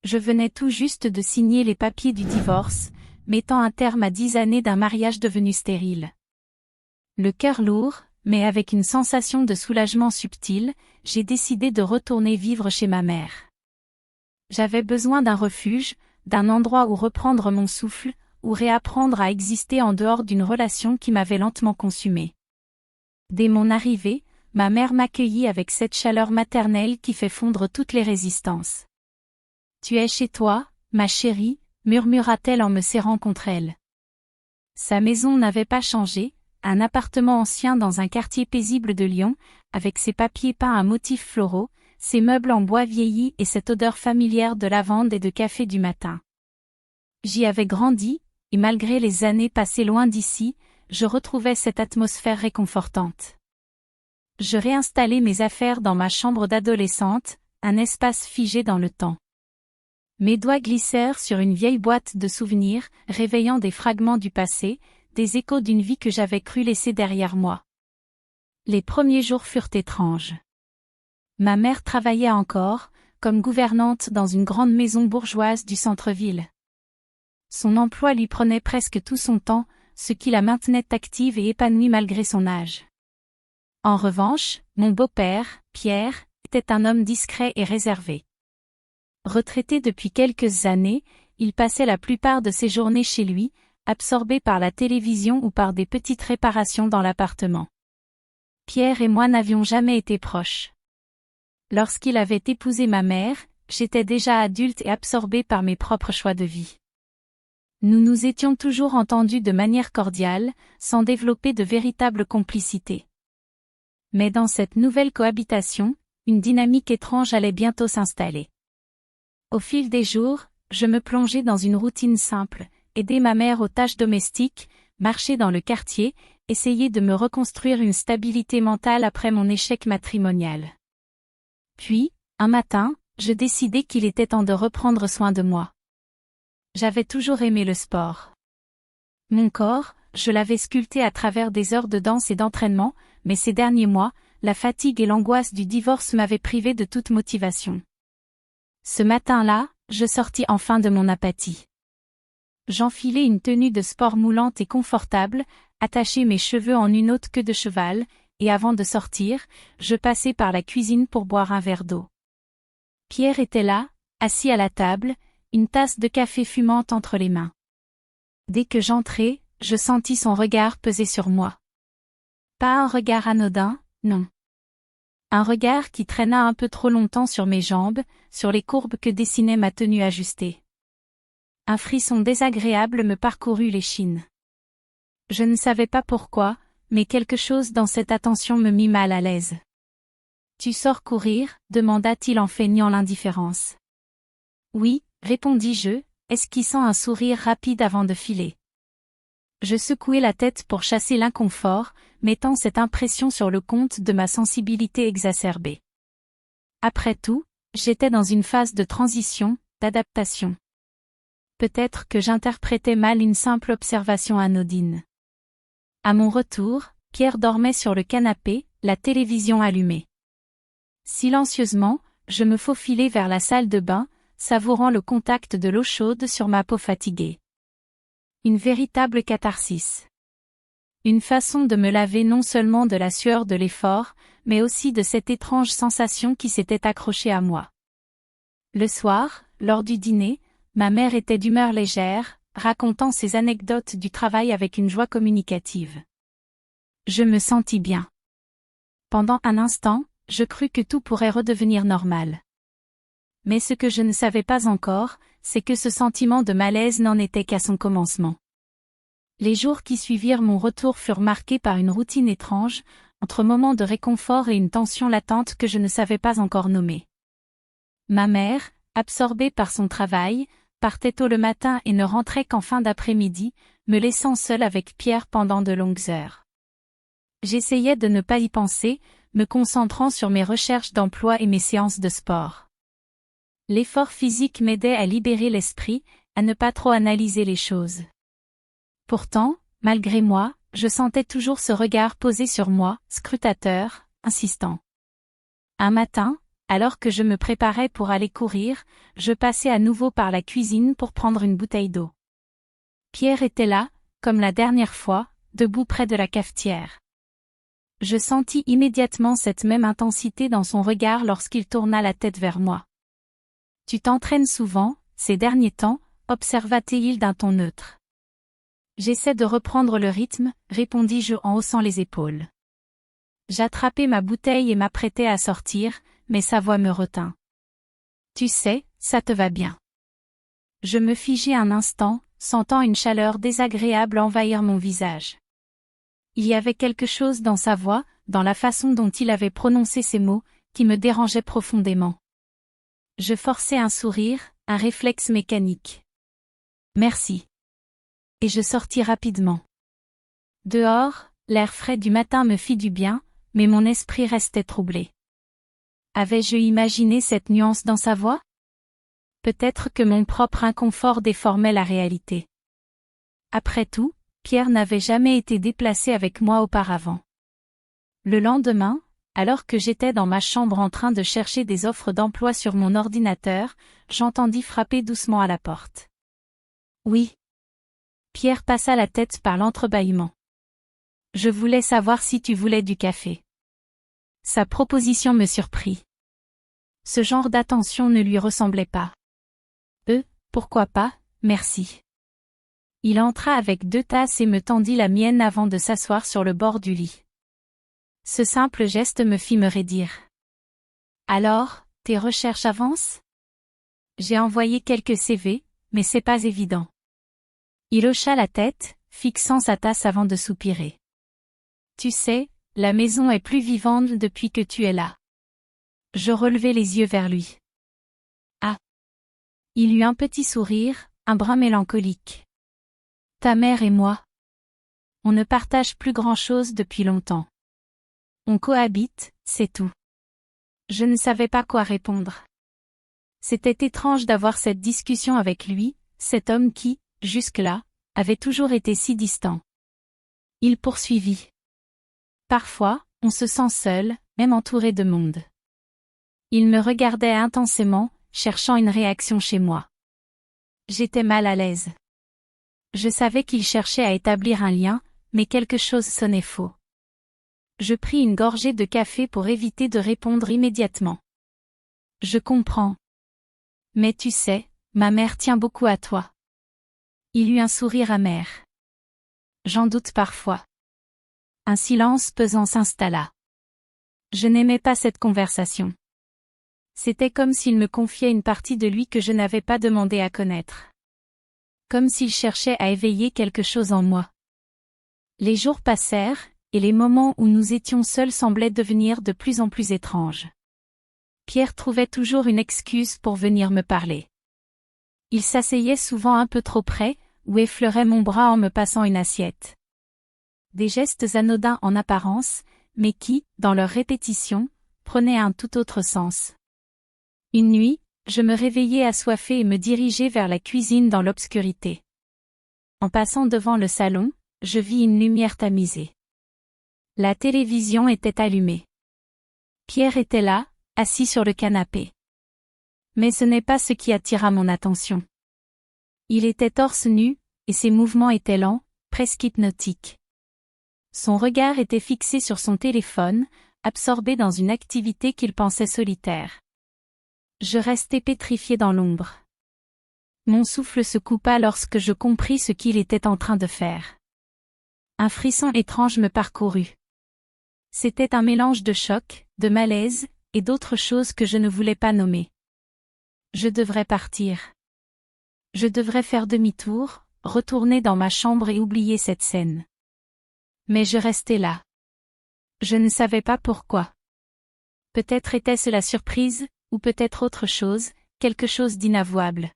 Je venais tout juste de signer les papiers du divorce, mettant un terme à 10 années d'un mariage devenu stérile. Le cœur lourd, mais avec une sensation de soulagement subtil, j'ai décidé de retourner vivre chez ma mère. J'avais besoin d'un refuge, d'un endroit où reprendre mon souffle, où réapprendre à exister en dehors d'une relation qui m'avait lentement consumée. Dès mon arrivée, ma mère m'accueillit avec cette chaleur maternelle qui fait fondre toutes les résistances. « Tu es chez toi, ma chérie », murmura-t-elle en me serrant contre elle. Sa maison n'avait pas changé, un appartement ancien dans un quartier paisible de Lyon, avec ses papiers peints à motifs floraux, ses meubles en bois vieilli et cette odeur familière de lavande et de café du matin. J'y avais grandi, et malgré les années passées loin d'ici, je retrouvais cette atmosphère réconfortante. Je réinstallai mes affaires dans ma chambre d'adolescente, un espace figé dans le temps. Mes doigts glissèrent sur une vieille boîte de souvenirs, réveillant des fragments du passé, des échos d'une vie que j'avais cru laisser derrière moi. Les premiers jours furent étranges. Ma mère travaillait encore, comme gouvernante dans une grande maison bourgeoise du centre-ville. Son emploi lui prenait presque tout son temps, ce qui la maintenait active et épanouie malgré son âge. En revanche, mon beau-père, Pierre, était un homme discret et réservé. Retraité depuis quelques années, il passait la plupart de ses journées chez lui, absorbé par la télévision ou par des petites réparations dans l'appartement. Pierre et moi n'avions jamais été proches. Lorsqu'il avait épousé ma mère, j'étais déjà adulte et absorbée par mes propres choix de vie. Nous nous étions toujours entendus de manière cordiale, sans développer de véritable complicité. Mais dans cette nouvelle cohabitation, une dynamique étrange allait bientôt s'installer. Au fil des jours, je me plongeais dans une routine simple, aider ma mère aux tâches domestiques, marcher dans le quartier, essayer de me reconstruire une stabilité mentale après mon échec matrimonial. Puis, un matin, je décidai qu'il était temps de reprendre soin de moi. J'avais toujours aimé le sport. Mon corps, je l'avais sculpté à travers des heures de danse et d'entraînement, mais ces derniers mois, la fatigue et l'angoisse du divorce m'avaient privé de toute motivation. Ce matin-là, je sortis enfin de mon apathie. J'enfilai une tenue de sport moulante et confortable, attachai mes cheveux en une haute queue de cheval, et avant de sortir, je passai par la cuisine pour boire un verre d'eau. Pierre était là, assis à la table, une tasse de café fumante entre les mains. Dès que j'entrai, je sentis son regard peser sur moi. Pas un regard anodin, non. Un regard qui traîna un peu trop longtemps sur mes jambes, sur les courbes que dessinait ma tenue ajustée. Un frisson désagréable me parcourut l'échine. Je ne savais pas pourquoi, mais quelque chose dans cette attention me mit mal à l'aise. « Tu sors courir ?» demanda-t-il en feignant l'indifférence. « Oui », répondis-je, esquissant un sourire rapide avant de filer. Je secouai la tête pour chasser l'inconfort, mettant cette impression sur le compte de ma sensibilité exacerbée. Après tout, j'étais dans une phase de transition, d'adaptation. Peut-être que j'interprétais mal une simple observation anodine. À mon retour, Pierre dormait sur le canapé, la télévision allumée. Silencieusement, je me faufilai vers la salle de bain, savourant le contact de l'eau chaude sur ma peau fatiguée. Une véritable catharsis. Une façon de me laver non seulement de la sueur de l'effort, mais aussi de cette étrange sensation qui s'était accrochée à moi. Le soir, lors du dîner, ma mère était d'humeur légère, racontant ses anecdotes du travail avec une joie communicative. Je me sentis bien. Pendant un instant, je crus que tout pourrait redevenir normal. Mais ce que je ne savais pas encore, c'est que ce sentiment de malaise n'en était qu'à son commencement. Les jours qui suivirent mon retour furent marqués par une routine étrange, entre moments de réconfort et une tension latente que je ne savais pas encore nommer. Ma mère, absorbée par son travail, partait tôt le matin et ne rentrait qu'en fin d'après-midi, me laissant seule avec Pierre pendant de longues heures. J'essayais de ne pas y penser, me concentrant sur mes recherches d'emploi et mes séances de sport. L'effort physique m'aidait à libérer l'esprit, à ne pas trop analyser les choses. Pourtant, malgré moi, je sentais toujours ce regard posé sur moi, scrutateur, insistant. Un matin, alors que je me préparais pour aller courir, je passai à nouveau par la cuisine pour prendre une bouteille d'eau. Pierre était là, comme la dernière fois, debout près de la cafetière. Je sentis immédiatement cette même intensité dans son regard lorsqu'il tourna la tête vers moi. « Tu t'entraînes souvent, ces derniers temps ?» observa-t-il d'un ton neutre. « J'essaie de reprendre le rythme », répondis-je en haussant les épaules. J'attrapai ma bouteille et m'apprêtais à sortir, mais sa voix me retint. « Tu sais, ça te va bien. » Je me figeai un instant, sentant une chaleur désagréable envahir mon visage. Il y avait quelque chose dans sa voix, dans la façon dont il avait prononcé ces mots, qui me dérangeait profondément. Je forçai un sourire, un réflexe mécanique. « Merci. » Et je sortis rapidement. Dehors, l'air frais du matin me fit du bien, mais mon esprit restait troublé. Avais-je imaginé cette nuance dans sa voix? Peut-être que mon propre inconfort déformait la réalité. Après tout, Pierre n'avait jamais été déplacé avec moi auparavant. Le lendemain, alors que j'étais dans ma chambre en train de chercher des offres d'emploi sur mon ordinateur, j'entendis frapper doucement à la porte. Oui. Pierre passa la tête par l'entrebâillement. Je voulais savoir si tu voulais du café. Sa proposition me surprit. Ce genre d'attention ne lui ressemblait pas. Pourquoi pas, merci. Il entra avec 2 tasses et me tendit la mienne avant de s'asseoir sur le bord du lit. Ce simple geste me fit me raidir. Alors, tes recherches avancent? J'ai envoyé quelques CV, mais c'est pas évident. Il hocha la tête, fixant sa tasse avant de soupirer. Tu sais, la maison est plus vivante depuis que tu es là. Je relevai les yeux vers lui. Ah. Il eut un petit sourire, un brin mélancolique. Ta mère et moi. On ne partage plus grand-chose depuis longtemps. On cohabite, c'est tout. Je ne savais pas quoi répondre. C'était étrange d'avoir cette discussion avec lui, cet homme qui, jusque-là, avait toujours été si distant. Il poursuivit. Parfois, on se sent seul, même entouré de monde. Il me regardait intensément, cherchant une réaction chez moi. J'étais mal à l'aise. Je savais qu'il cherchait à établir un lien, mais quelque chose sonnait faux. Je pris une gorgée de café pour éviter de répondre immédiatement. Je comprends. Mais tu sais, ma mère tient beaucoup à toi. Il eut un sourire amer. J'en doute parfois. Un silence pesant s'installa. Je n'aimais pas cette conversation. C'était comme s'il me confiait une partie de lui que je n'avais pas demandé à connaître. Comme s'il cherchait à éveiller quelque chose en moi. Les jours passèrent, et les moments où nous étions seuls semblaient devenir de plus en plus étranges. Pierre trouvait toujours une excuse pour venir me parler. Il s'asseyait souvent un peu trop près, ou effleurait mon bras en me passant une assiette. Des gestes anodins en apparence, mais qui, dans leur répétition, prenaient un tout autre sens. Une nuit, je me réveillai assoiffée et me dirigeai vers la cuisine dans l'obscurité. En passant devant le salon, je vis une lumière tamisée. La télévision était allumée. Pierre était là, assis sur le canapé. Mais ce n'est pas ce qui attira mon attention. Il était torse nu, et ses mouvements étaient lents, presque hypnotiques. Son regard était fixé sur son téléphone, absorbé dans une activité qu'il pensait solitaire. Je restai pétrifié dans l'ombre. Mon souffle se coupa lorsque je compris ce qu'il était en train de faire. Un frisson étrange me parcourut. C'était un mélange de choc, de malaise, et d'autres choses que je ne voulais pas nommer. Je devrais partir. Je devrais faire demi-tour, retourner dans ma chambre et oublier cette scène. Mais je restais là. Je ne savais pas pourquoi. Peut-être était-ce la surprise, ou peut-être autre chose, quelque chose d'inavouable.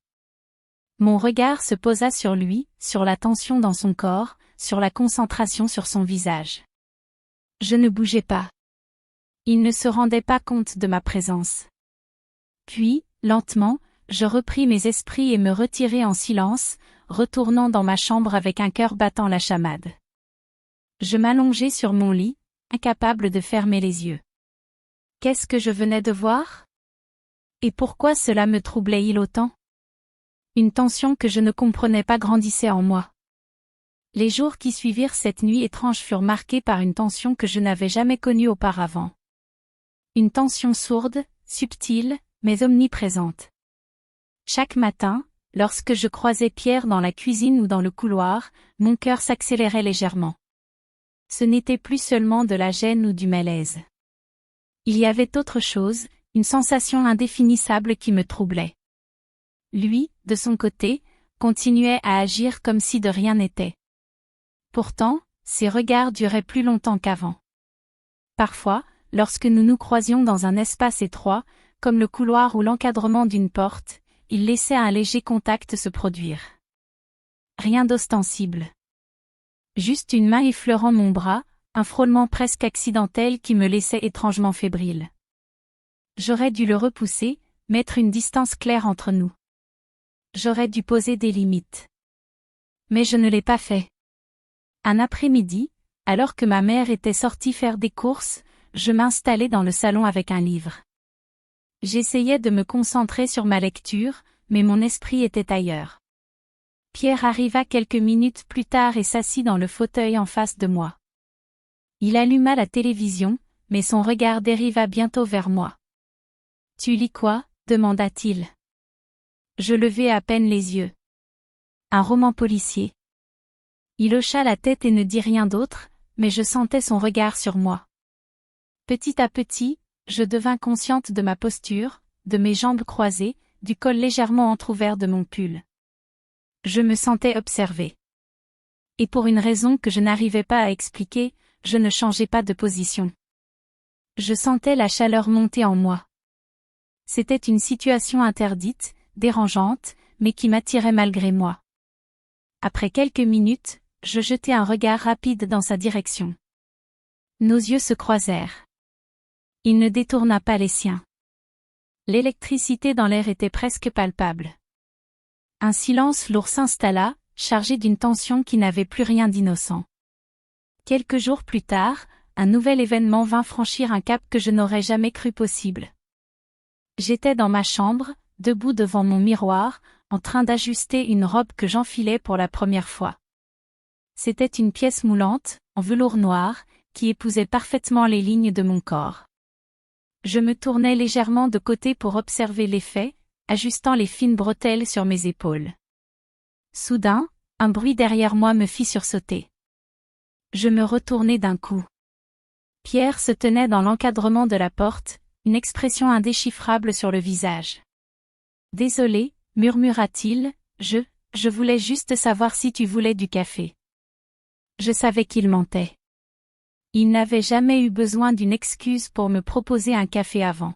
Mon regard se posa sur lui, sur la tension dans son corps, sur la concentration sur son visage. Je ne bougeais pas. Il ne se rendait pas compte de ma présence. Puis, lentement, je repris mes esprits et me retirai en silence, retournant dans ma chambre avec un cœur battant la chamade. Je m'allongeai sur mon lit, incapable de fermer les yeux. Qu'est-ce que je venais de voir? Et pourquoi cela me troublait-il autant? Une tension que je ne comprenais pas grandissait en moi. Les jours qui suivirent cette nuit étrange furent marqués par une tension que je n'avais jamais connue auparavant. Une tension sourde, subtile, mais omniprésente. Chaque matin, lorsque je croisais Pierre dans la cuisine ou dans le couloir, mon cœur s'accélérait légèrement. Ce n'était plus seulement de la gêne ou du malaise. Il y avait autre chose, une sensation indéfinissable qui me troublait. Lui, de son côté, continuait à agir comme si de rien n'était. Pourtant, ses regards duraient plus longtemps qu'avant. Parfois, lorsque nous nous croisions dans un espace étroit, comme le couloir ou l'encadrement d'une porte, il laissait un léger contact se produire. Rien d'ostensible. Juste une main effleurant mon bras, un frôlement presque accidentel qui me laissait étrangement fébrile. J'aurais dû le repousser, mettre une distance claire entre nous. J'aurais dû poser des limites. Mais je ne l'ai pas fait. Un après-midi, alors que ma mère était sortie faire des courses, je m'installai dans le salon avec un livre. J'essayais de me concentrer sur ma lecture, mais mon esprit était ailleurs. Pierre arriva quelques minutes plus tard et s'assit dans le fauteuil en face de moi. Il alluma la télévision, mais son regard dériva bientôt vers moi. « Tu lis quoi ?» demanda-t-il. Je levai à peine les yeux. « Un roman policier. » Il hocha la tête et ne dit rien d'autre, mais je sentais son regard sur moi. Petit à petit, je devins consciente de ma posture, de mes jambes croisées, du col légèrement entrouvert de mon pull. Je me sentais observée. Et pour une raison que je n'arrivais pas à expliquer, je ne changeais pas de position. Je sentais la chaleur monter en moi. C'était une situation interdite, dérangeante, mais qui m'attirait malgré moi. Après quelques minutes, je jetai un regard rapide dans sa direction. Nos yeux se croisèrent. Il ne détourna pas les siens. L'électricité dans l'air était presque palpable. Un silence lourd s'installa, chargé d'une tension qui n'avait plus rien d'innocent. Quelques jours plus tard, un nouvel événement vint franchir un cap que je n'aurais jamais cru possible. J'étais dans ma chambre, debout devant mon miroir, en train d'ajuster une robe que j'enfilais pour la première fois. C'était une pièce moulante, en velours noir, qui épousait parfaitement les lignes de mon corps. Je me tournai légèrement de côté pour observer l'effet, ajustant les fines bretelles sur mes épaules. Soudain, un bruit derrière moi me fit sursauter. Je me retournai d'un coup. Pierre se tenait dans l'encadrement de la porte, une expression indéchiffrable sur le visage. « Désolé, murmura-t-il, je voulais juste savoir si tu voulais du café. » Je savais qu'il mentait. Il n'avait jamais eu besoin d'une excuse pour me proposer un café avant.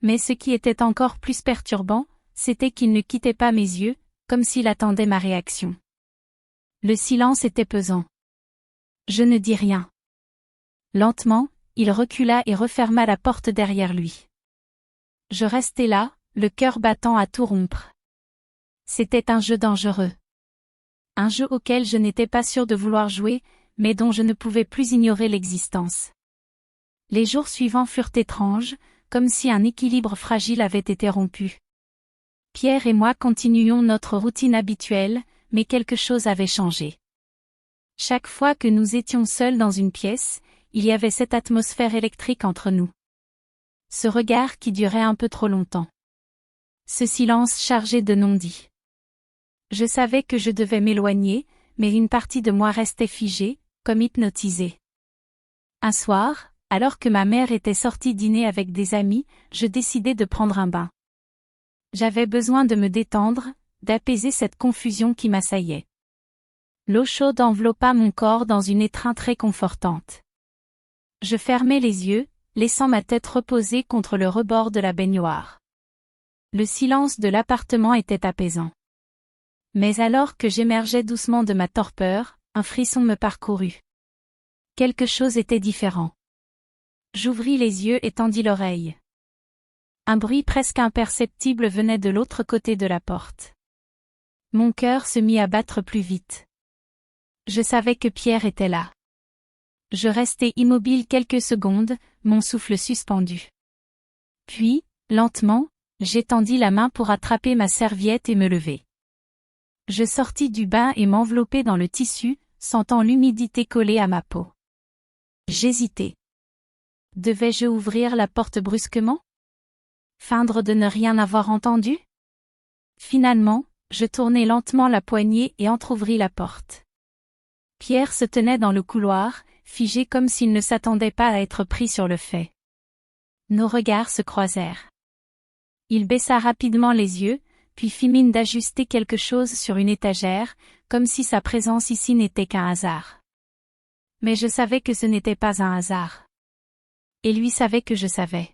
Mais ce qui était encore plus perturbant, c'était qu'il ne quittait pas mes yeux, comme s'il attendait ma réaction. Le silence était pesant. Je ne dis rien. Lentement, il recula et referma la porte derrière lui. Je restai là, le cœur battant à tout rompre. C'était un jeu dangereux. Un jeu auquel je n'étais pas sûre de vouloir jouer, mais dont je ne pouvais plus ignorer l'existence. Les jours suivants furent étranges, comme si un équilibre fragile avait été rompu. Pierre et moi continuions notre routine habituelle, mais quelque chose avait changé. Chaque fois que nous étions seuls dans une pièce, il y avait cette atmosphère électrique entre nous. Ce regard qui durait un peu trop longtemps. Ce silence chargé de non-dits. Je savais que je devais m'éloigner, mais une partie de moi restait figée, comme hypnotisée. Un soir, alors que ma mère était sortie dîner avec des amis, je décidai de prendre un bain. J'avais besoin de me détendre, d'apaiser cette confusion qui m'assaillait. L'eau chaude enveloppa mon corps dans une étreinte réconfortante. Je fermai les yeux, laissant ma tête reposer contre le rebord de la baignoire. Le silence de l'appartement était apaisant. Mais alors que j'émergeais doucement de ma torpeur, un frisson me parcourut. Quelque chose était différent. J'ouvris les yeux et tendis l'oreille. Un bruit presque imperceptible venait de l'autre côté de la porte. Mon cœur se mit à battre plus vite. Je savais que Pierre était là. Je restai immobile quelques secondes, mon souffle suspendu. Puis, Lentement, j'étendis la main pour attraper ma serviette et me lever. Je sortis du bain et m'enveloppai dans le tissu, sentant l'humidité coller à ma peau. J'hésitais. Devais-je ouvrir la porte brusquement? Feindre de ne rien avoir entendu? Finalement, je tournai lentement la poignée et entr'ouvris la porte. Pierre se tenait dans le couloir, figé comme s'il ne s'attendait pas à être pris sur le fait. Nos regards se croisèrent. Il baissa rapidement les yeux, puis fit mine d'ajuster quelque chose sur une étagère, comme si sa présence ici n'était qu'un hasard. Mais je savais que ce n'était pas un hasard. Et lui savait que je savais.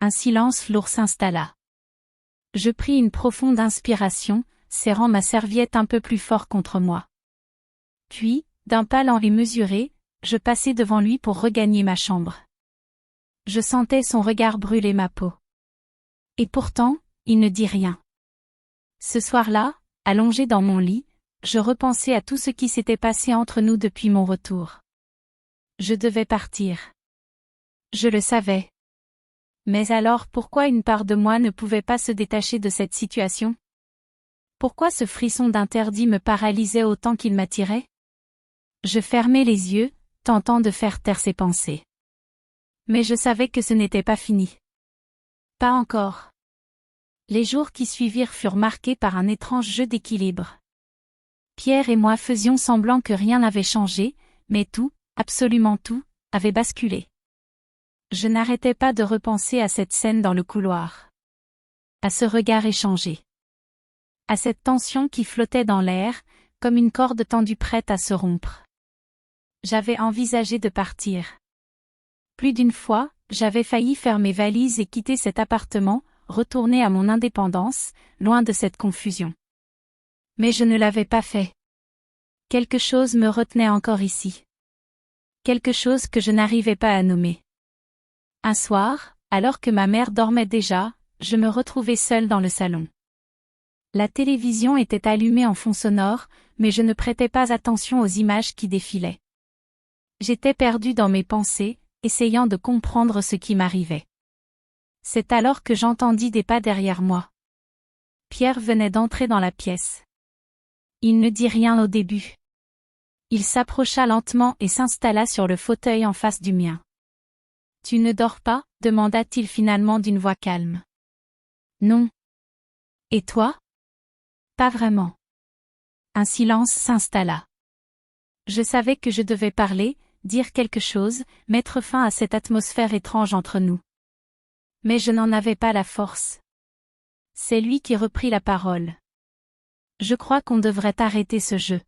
Un silence lourd s'installa. Je pris une profonde inspiration, serrant ma serviette un peu plus fort contre moi. Puis, d'un pas lent et mesuré, je passai devant lui pour regagner ma chambre. Je sentais son regard brûler ma peau. Et pourtant, il ne dit rien. Ce soir-là, allongé dans mon lit, je repensais à tout ce qui s'était passé entre nous depuis mon retour. Je devais partir. Je le savais. Mais alors pourquoi une part de moi ne pouvait pas se détacher de cette situation? Pourquoi ce frisson d'interdit me paralysait autant qu'il m'attirait? Je fermai les yeux, tentant de faire taire ces pensées. Mais je savais que ce n'était pas fini. Pas encore. Les jours qui suivirent furent marqués par un étrange jeu d'équilibre. Pierre et moi faisions semblant que rien n'avait changé, mais tout, absolument tout, avait basculé. Je n'arrêtais pas de repenser à cette scène dans le couloir. À ce regard échangé. À cette tension qui flottait dans l'air, comme une corde tendue prête à se rompre. J'avais envisagé de partir. Plus d'une fois, j'avais failli faire mes valises et quitter cet appartement, retourner à mon indépendance, loin de cette confusion. Mais je ne l'avais pas fait. Quelque chose me retenait encore ici. Quelque chose que je n'arrivais pas à nommer. Un soir, alors que ma mère dormait déjà, je me retrouvai seule dans le salon. La télévision était allumée en fond sonore, mais je ne prêtais pas attention aux images qui défilaient. J'étais perdue dans mes pensées, essayant de comprendre ce qui m'arrivait. C'est alors que j'entendis des pas derrière moi. Pierre venait d'entrer dans la pièce. Il ne dit rien au début. Il s'approcha lentement et s'installa sur le fauteuil en face du mien. « Tu ne dors pas ?» demanda-t-il finalement d'une voix calme. « Non. Et toi ? » « Pas vraiment. » Un silence s'installa. Je savais que je devais parler, dire quelque chose, mettre fin à cette atmosphère étrange entre nous. Mais je n'en avais pas la force. C'est lui qui reprit la parole. « Je crois qu'on devrait arrêter ce jeu. »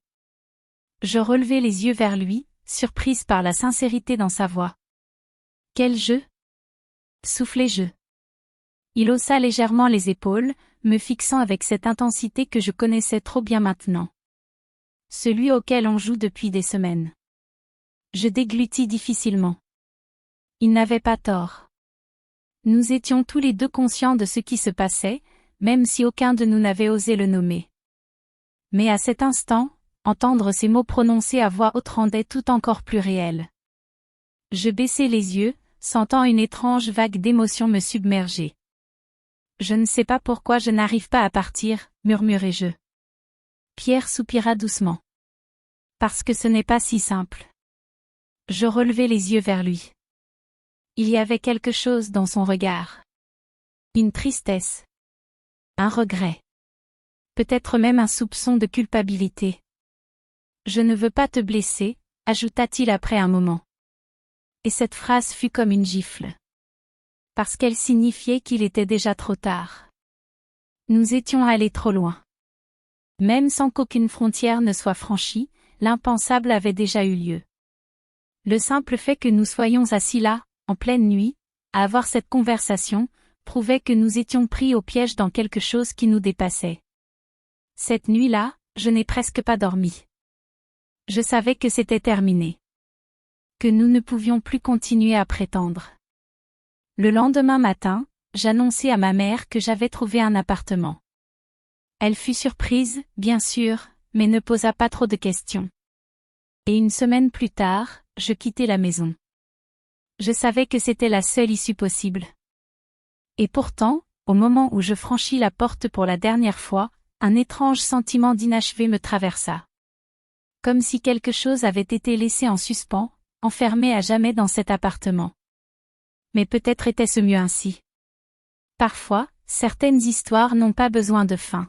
Je relevai les yeux vers lui, surprise par la sincérité dans sa voix. « Quel jeu ? » Soufflai-je. Il haussa légèrement les épaules, me fixant avec cette intensité que je connaissais trop bien maintenant. Celui auquel on joue depuis des semaines. Je déglutis difficilement. Il n'avait pas tort. Nous étions tous les deux conscients de ce qui se passait, même si aucun de nous n'avait osé le nommer. Mais à cet instant, entendre ces mots prononcés à voix haute rendait tout encore plus réel. Je baissai les yeux, sentant une étrange vague d'émotion me submerger. « Je ne sais pas pourquoi je n'arrive pas à partir, » murmurai-je. Pierre soupira doucement. « Parce que ce n'est pas si simple. » Je relevai les yeux vers lui. Il y avait quelque chose dans son regard. Une tristesse. Un regret. Peut-être même un soupçon de culpabilité. « Je ne veux pas te blesser », ajouta-t-il après un moment. Et cette phrase fut comme une gifle. Parce qu'elle signifiait qu'il était déjà trop tard. Nous étions allés trop loin. Même sans qu'aucune frontière ne soit franchie, l'impensable avait déjà eu lieu. Le simple fait que nous soyons assis là, en pleine nuit, à avoir cette conversation, prouvait que nous étions pris au piège dans quelque chose qui nous dépassait. Cette nuit-là, je n'ai presque pas dormi. Je savais que c'était terminé. Que nous ne pouvions plus continuer à prétendre. Le lendemain matin, j'annonçai à ma mère que j'avais trouvé un appartement. Elle fut surprise, bien sûr, mais ne posa pas trop de questions. Et une semaine plus tard, je quittai la maison. Je savais que c'était la seule issue possible. Et pourtant, au moment où je franchis la porte pour la dernière fois, un étrange sentiment d'inachevé me traversa. Comme si quelque chose avait été laissé en suspens, enfermé à jamais dans cet appartement. Mais peut-être était-ce mieux ainsi. Parfois, certaines histoires n'ont pas besoin de fin.